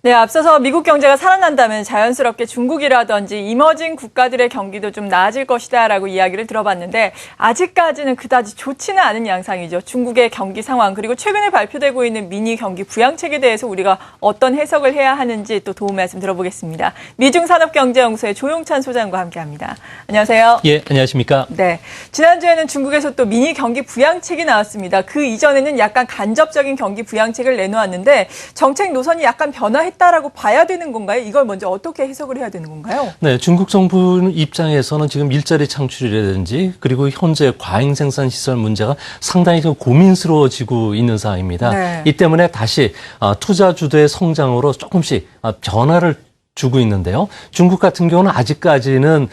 네, 앞서서 미국 경제가 살아난다면 자연스럽게 중국이라든지 이머징 국가들의 경기도 좀 나아질 것이다라고 이야기를 들어봤는데 아직까지는 그다지 좋지는 않은 양상이죠. 중국의 경기 상황 그리고 최근에 발표되고 있는 미니 경기 부양책에 대해서 우리가 어떤 해석을 해야 하는지 또 도움 말씀 들어보겠습니다. 미중산업경제연구소의 조용찬 소장과 함께합니다. 안녕하세요. 예, 안녕하십니까. 네, 지난주에는 중국에서 또 미니 경기 부양책이 나왔습니다. 그 이전에는 약간 간접적인 경기 부양책을 내놓았는데 정책 노선이 약간 변화했다라고 봐야 되는 건가요? 이걸 먼저 어떻게 해석을 해야 되는 건가요? 네, 중국 정부 입장에서는 지금 일자리 창출이라든지 그리고 현재 과잉 생산 시설 문제가 상당히 좀 고민스러워지고 있는 상황입니다. 네. 이 때문에 다시 투자 주도의 성장으로 조금씩 변화를 주고 있는데요. 중국 같은 경우는 아직까지는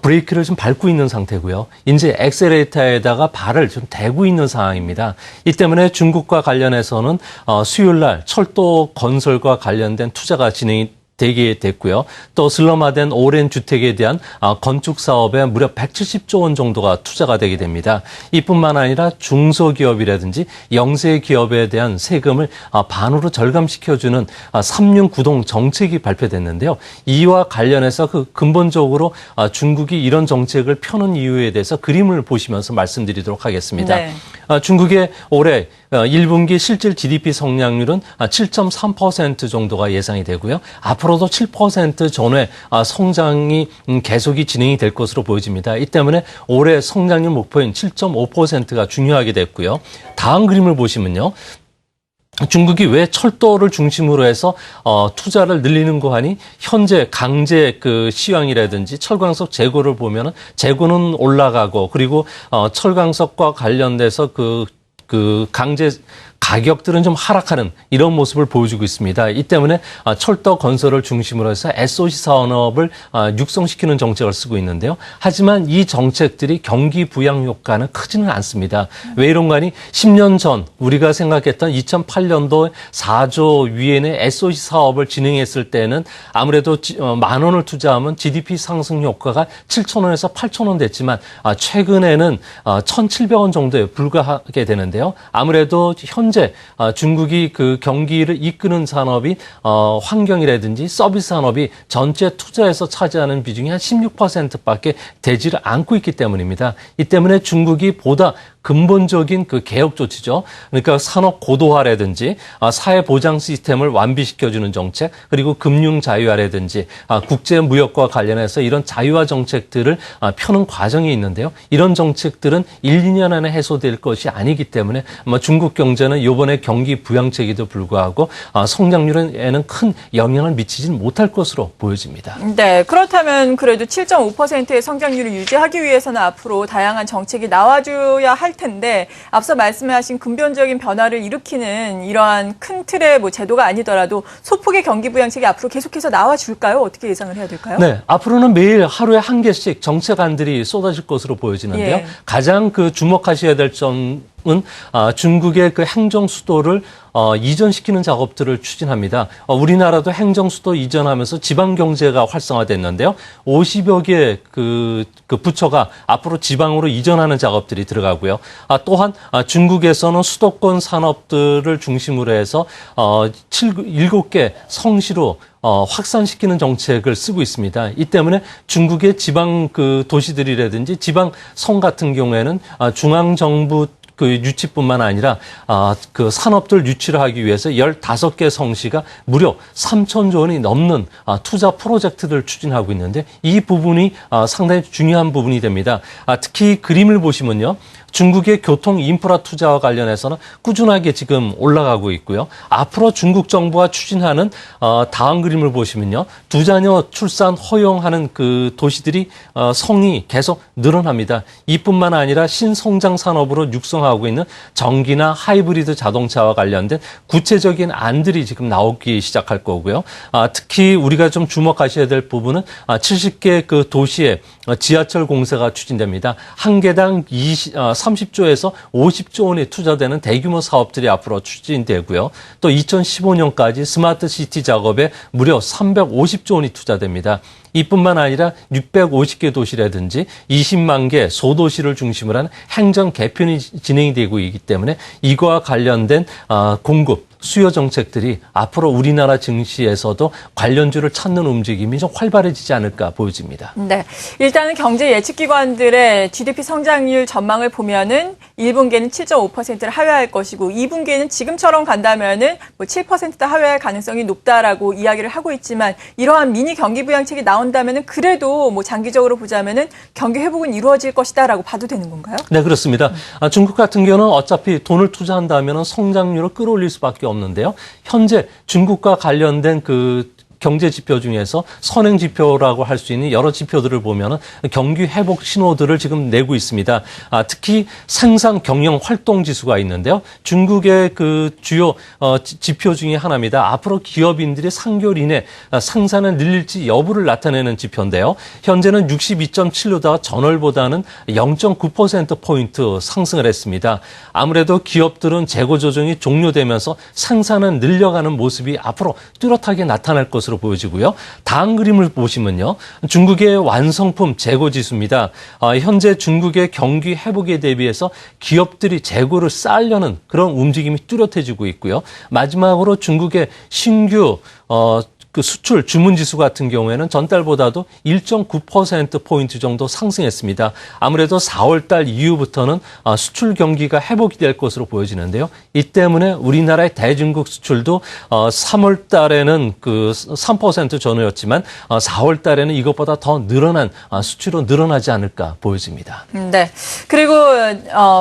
브레이크를 좀 밟고 있는 상태고요. 이제 엑셀레이터에다가 발을 좀 대고 있는 상황입니다. 이 때문에 중국과 관련해서는 수요일 날 철도 건설과 관련된 투자가 진행이 되게 됐고요. 또 슬럼화된 오랜 주택에 대한 건축 사업에 무려 170조 원 정도가 투자가 되게 됩니다. 이뿐만 아니라 중소기업이라든지 영세 기업에 대한 세금을 반으로 절감시켜주는 삼륜구동 정책이 발표됐는데요. 이와 관련해서 근본적으로 중국이 이런 정책을 펴는 이유에 대해서 그림을 보시면서 말씀드리도록 하겠습니다. 네. 중국의 올해 1분기 실질 GDP 성장률은 7.3% 정도가 예상이 되고요. 앞으로도 7% 전후의 성장이 계속이 진행이 될 것으로 보여집니다. 이 때문에 올해 성장률 목표인 7.5%가 중요하게 됐고요. 다음 그림을 보시면요. 중국이 왜 철도를 중심으로 해서 투자를 늘리는 거 하니 현재 강제 시황이라든지 철광석 재고를 보면은 재고는 올라가고 그리고 철광석과 관련돼서 강제 가격들은 좀 하락하는 이런 모습을 보여주고 있습니다. 이 때문에 철도 건설을 중심으로 해서 SOC 산업을 육성시키는 정책을 쓰고 있는데요. 하지만 이 정책들이 경기 부양 효과는 크지는 않습니다. 왜 이런가 하니 10년 전 우리가 생각했던 2008년도 4조 위엔의 SOC 사업을 진행했을 때는 아무래도 10,000원을 투자하면 GDP 상승 효과가 7,000원에서 8,000원 됐지만 최근에는 1,700원 정도에 불과하게 되는데요. 아무래도 현재 중국이 경기를 이끄는 산업이 환경이라든지 서비스 산업이 전체 투자에서 차지하는 비중이 한 16%밖에 되지를 않고 있기 때문입니다. 이 때문에 중국이 보다 근본적인 개혁 조치죠. 그러니까 산업 고도화라든지 사회 보장 시스템을 완비시켜주는 정책 그리고 금융 자유화라든지 국제 무역과 관련해서 이런 자유화 정책들을 펴는 과정이 있는데요. 이런 정책들은 1, 2년 안에 해소될 것이 아니기 때문에 아마 중국 경제는 이번에 경기 부양책에도 불구하고 성장률에는 큰 영향을 미치지는 못할 것으로 보여집니다. 네, 그렇다면 그래도 7.5%의 성장률을 유지하기 위해서는 앞으로 다양한 정책이 나와줘야 할 텐데 앞서 말씀하신 근본적인 변화를 일으키는 이러한 큰 틀의 제도가 아니더라도 소폭의 경기 부양책이 앞으로 계속해서 나와줄까요? 어떻게 예상을 해야 될까요? 네, 앞으로는 매일 하루에 한 개씩 정책안들이 쏟아질 것으로 보여지는데요. 예. 가장 주목하셔야 될 점은 중국의 행정 수도를 이전시키는 작업들을 추진합니다. 우리나라도 행정 수도 이전하면서 지방 경제가 활성화됐는데요. 50여 개 부처가 앞으로 지방으로 이전하는 작업들이 들어가고요. 또한 중국에서는 수도권 산업들을 중심으로 해서 7개 성시로 확산시키는 정책을 쓰고 있습니다. 이 때문에 중국의 지방 도시들이라든지 지방 성 같은 경우에는 중앙정부 유치뿐만 아니라 산업들 유치를 하기 위해서 15개 성시가 무려 3,000조 원이 넘는 투자 프로젝트를 추진하고 있는데 이 부분이 상당히 중요한 부분이 됩니다. 특히 그림을 보시면요. 중국의 교통 인프라 투자와 관련해서는 꾸준하게 지금 올라가고 있고요. 앞으로 중국 정부가 추진하는 다음 그림을 보시면요. 2자녀 출산 허용하는 도시들이 성이 계속 늘어납니다. 이뿐만 아니라 신성장 산업으로 육성하고 있는 전기나 하이브리드 자동차와 관련된 구체적인 안들이 지금 나오기 시작할 거고요. 특히 우리가 좀 주목하셔야 될 부분은 70개 도시에 지하철 공사가 추진됩니다. 한 개당 30조에서 50조 원이 투자되는 대규모 사업들이 앞으로 추진되고요. 또 2015년까지 스마트 시티 작업에 무려 350조 원이 투자됩니다. 이뿐만 아니라 650개 도시라든지 20만 개 소도시를 중심으로 하는 행정 개편이 진행이 되고 있기 때문에 이거와 관련된 공급, 수요 정책들이 앞으로 우리나라 증시에서도 관련주를 찾는 움직임이 좀 활발해지지 않을까 보여집니다. 네, 일단은 경제 예측기관들의 GDP 성장률 전망을 보면은 1분기에는 7.5%를 하회할 것이고 2분기에는 지금처럼 간다면은 뭐 7%도 하회할 가능성이 높다라고 이야기를 하고 있지만 이러한 미니 경기 부양책이 나온다면은 그래도 뭐 장기적으로 보자면은 경기 회복은 이루어질 것이다라고 봐도 되는 건가요? 네, 그렇습니다. 중국 같은 경우는 어차피 돈을 투자한다면 성장률을 끌어올릴 수밖에 없는데요. 현재 중국과 관련된 그 경제 지표 중에서 선행 지표라고 할 수 있는 여러 지표들을 보면 경기 회복 신호들을 지금 내고 있습니다. 특히 생산 경영 활동 지수가 있는데요. 중국의 그 주요 지표 중에 하나입니다. 앞으로 기업인들이 3개월 이내 생산을 늘릴지 여부를 나타내는 지표인데요. 현재는 62.7로다가 전월보다는 0.9%포인트 상승을 했습니다. 아무래도 기업들은 재고 조정이 종료되면서 생산을 늘려가는 모습이 앞으로 뚜렷하게 나타날 것으로 보여지고요. 다음 그림을 보시면요. 중국의 완성품 재고 지수입니다. 현재 중국의 경기 회복에 대비해서 기업들이 재고를 쌓으려는 그런 움직임이 뚜렷해지고 있고요. 마지막으로 중국의 신규 그 수출 주문 지수 같은 경우에는 전달보다도 1.9%포인트 정도 상승했습니다. 아무래도 4월 달 이후부터는 수출 경기가 회복이 될 것으로 보여지는데요. 이 때문에 우리나라의 대중국 수출도 3월 달에는 그 3% 전후였지만 4월 달에는 이것보다 더 늘어난 수출로 늘어나지 않을까 보여집니다. 네. 그리고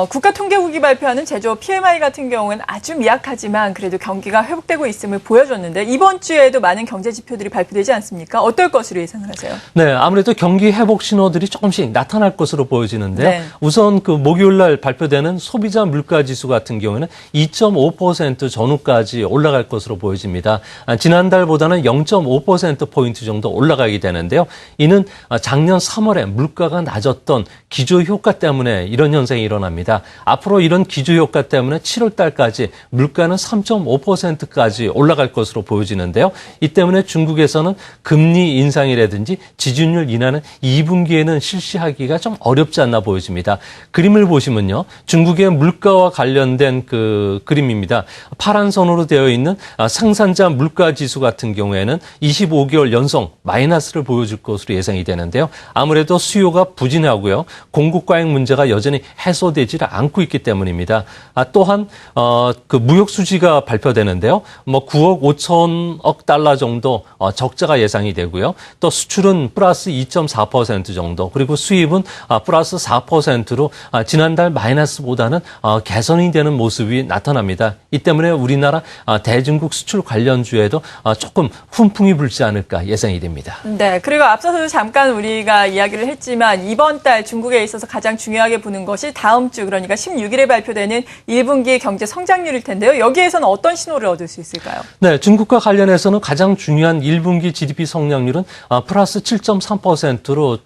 국가통계국이 발표하는 제조업 PMI 같은 경우는 아주 미약하지만 그래도 경기가 회복되고 있음을 보여줬는데 이번 주에도 많은 경제 지표들이 발표되지 않습니까? 어떨 것으로 예상을 하세요? 네, 아무래도 경기 회복 신호들이 조금씩 나타날 것으로 보여지는데요. 네. 우선 그 목요일 날 발표되는 소비자 물가 지수 같은 경우에는 2.5% 전후까지 올라갈 것으로 보여집니다. 지난달보다는 0.5%포인트 정도 올라가게 되는데요. 이는 작년 3월에 물가가 낮았던 기저효과 때문에 이런 현상이 일어납니다. 앞으로 이런 기저효과 때문에 7월 달까지 물가는 3.5%까지 올라갈 것으로 보여지는데요. 이 때문에 중국에서는 금리 인상이라든지 지준율 인하는 2분기에는 실시하기가 좀 어렵지 않나 보여집니다. 그림을 보시면요. 중국의 물가와 관련된 그 그림입니다. 파란 선으로 되어 있는 생산자 물가 지수 같은 경우에는 25개월 연속 마이너스를 보여줄 것으로 예상이 되는데요. 아무래도 수요가 부진하고요. 공급 과잉 문제가 여전히 해소되지 않고 있기 때문입니다. 또한 그 무역 수지가 발표되는데요. 뭐 9억 5천억 달러 정도 적자가 예상이 되고요. 또 수출은 플러스 2.4% 정도, 그리고 수입은 플러스 4%로 지난달 마이너스보다는 개선이 되는 모습이 나타납니다. 이 때문에 우리나라 대중국 수출 관련주에도 조금 훈풍이 불지 않을까 예상이 됩니다. 네, 그리고 앞서서도 잠깐 우리가 이야기를 했지만 이번 달 중국에 있어서 가장 중요하게 보는 것이 다음 주 그러니까 16일에 발표되는 1분기 경제 성장률일 텐데요. 여기에서는 어떤 신호를 얻을 수 있을까요? 네, 중국과 관련해서는 가장 중요한 1분기 GDP 성장률은 플러스 7.3%로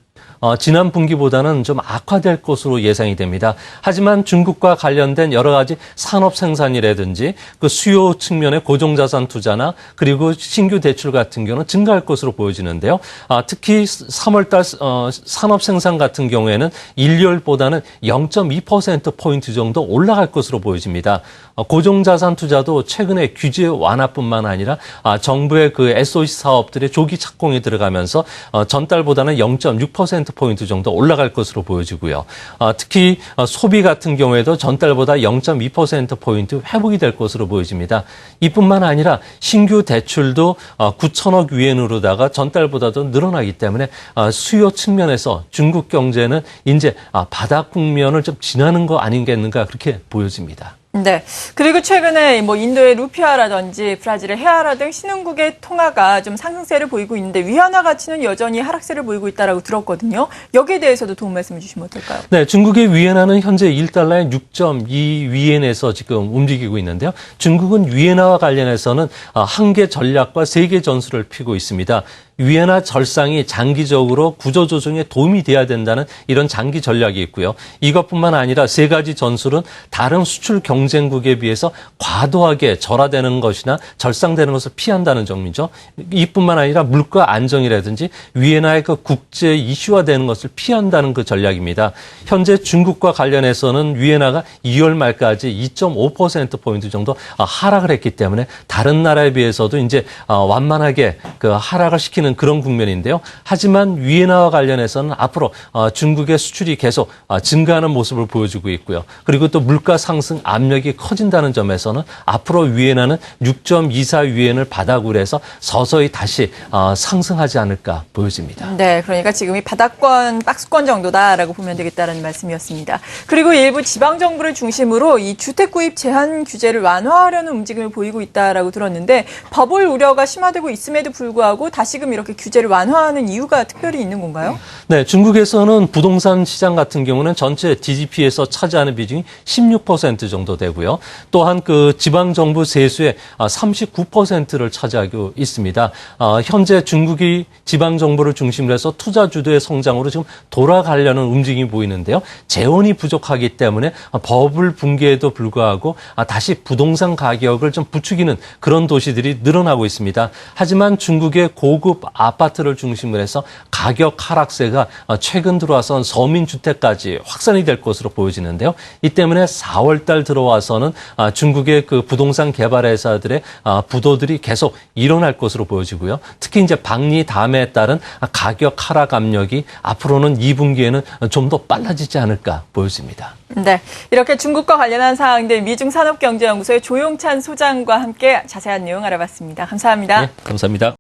지난 분기보다는 좀 악화될 것으로 예상이 됩니다. 하지만 중국과 관련된 여러 가지 산업 생산이라든지 그 수요 측면의 고정자산 투자나 그리고 신규 대출 같은 경우는 증가할 것으로 보여지는데요. 특히 3월 달 산업 생산 같은 경우에는 1월보다는 0.2%포인트 정도 올라갈 것으로 보여집니다. 고정자산 투자도 최근에 규제 완화뿐만 아니라 정부의 그 SOC 사업들의 조기 착공에 들어가면서 전달보다는 0.6%포인트 정도 올라갈 것으로 보여지고요. 특히 소비 같은 경우에도 전달보다 0.2%포인트 회복이 될 것으로 보여집니다. 이뿐만 아니라 신규 대출도 9천억 위엔으로다가 전달보다도 늘어나기 때문에 수요 측면에서 중국 경제는 이제 바닥 국면을 좀 지나는 거 아니겠는가 그렇게 보여집니다. 네. 그리고 최근에 뭐 인도의 루피아라든지 브라질의 헤아라 등 신흥국의 통화가 좀 상승세를 보이고 있는데 위안화 가치는 여전히 하락세를 보이고 있다라고 들었거든요. 여기에 대해서도 도움 말씀해 주시면 어떨까요? 네, 중국의 위안화는 현재 1달러에 6.2 위엔에서 지금 움직이고 있는데요. 중국은 위안화와 관련해서는 한계 전략과 세계 전술을 펴고 있습니다. 위엔화 절상이 장기적으로 구조조정에 도움이 돼야 된다는 이런 장기 전략이 있고요. 이것뿐만 아니라 세 가지 전술은 다른 수출 경쟁국에 비해서 과도하게 절하되는 것이나 절상되는 것을 피한다는 점이죠. 이뿐만 아니라 물가 안정이라든지 위엔화의 그 국제 이슈화되는 것을 피한다는 그 전략입니다. 현재 중국과 관련해서는 위엔화가 2월 말까지 2.5%포인트 정도 하락을 했기 때문에 다른 나라에 비해서도 이제 완만하게 그 하락을 시키는 그런 국면인데요. 하지만 위엔화와 관련해서는 앞으로 중국의 수출이 계속 증가하는 모습을 보여주고 있고요. 그리고 또 물가 상승 압력이 커진다는 점에서는 앞으로 위엔화는 6.24 위엔을 바닥으로 해서 서서히 다시 상승하지 않을까 보여집니다. 네, 그러니까 지금이 바닥권, 박스권 정도다라고 보면 되겠다는 말씀이었습니다. 그리고 일부 지방 정부를 중심으로 이 주택 구입 제한 규제를 완화하려는 움직임을 보이고 있다라고 들었는데 버블 우려가 심화되고 있음에도 불구하고 다시금 이렇게 규제를 완화하는 이유가 특별히 있는 건가요? 네, 중국에서는 부동산 시장 같은 경우는 전체 GDP에서 차지하는 비중이 16% 정도 되고요. 또한 그 지방 정부 세수의 39%를 차지하고 있습니다. 현재 중국이 지방 정부를 중심으로 해서 투자 주도의 성장으로 지금 돌아가려는 움직임이 보이는데요. 재원이 부족하기 때문에 버블 붕괴에도 불구하고 다시 부동산 가격을 좀 부추기는 그런 도시들이 늘어나고 있습니다. 하지만 중국의 고급 아파트를 중심으로 해서 가격 하락세가 최근 들어와선 서민주택까지 확산이 될 것으로 보여지는데요. 이 때문에 4월 달 들어와서는 중국의 그 부동산 개발 회사들의 부도들이 계속 일어날 것으로 보여지고요. 특히 이제 방리 다음에 따른 가격 하락 압력이 앞으로는 2분기에는 좀 더 빨라지지 않을까 보여집니다. 네, 이렇게 중국과 관련한 사항들 미중산업경제연구소의 조용찬 소장과 함께 자세한 내용 알아봤습니다. 감사합니다. 네, 감사합니다.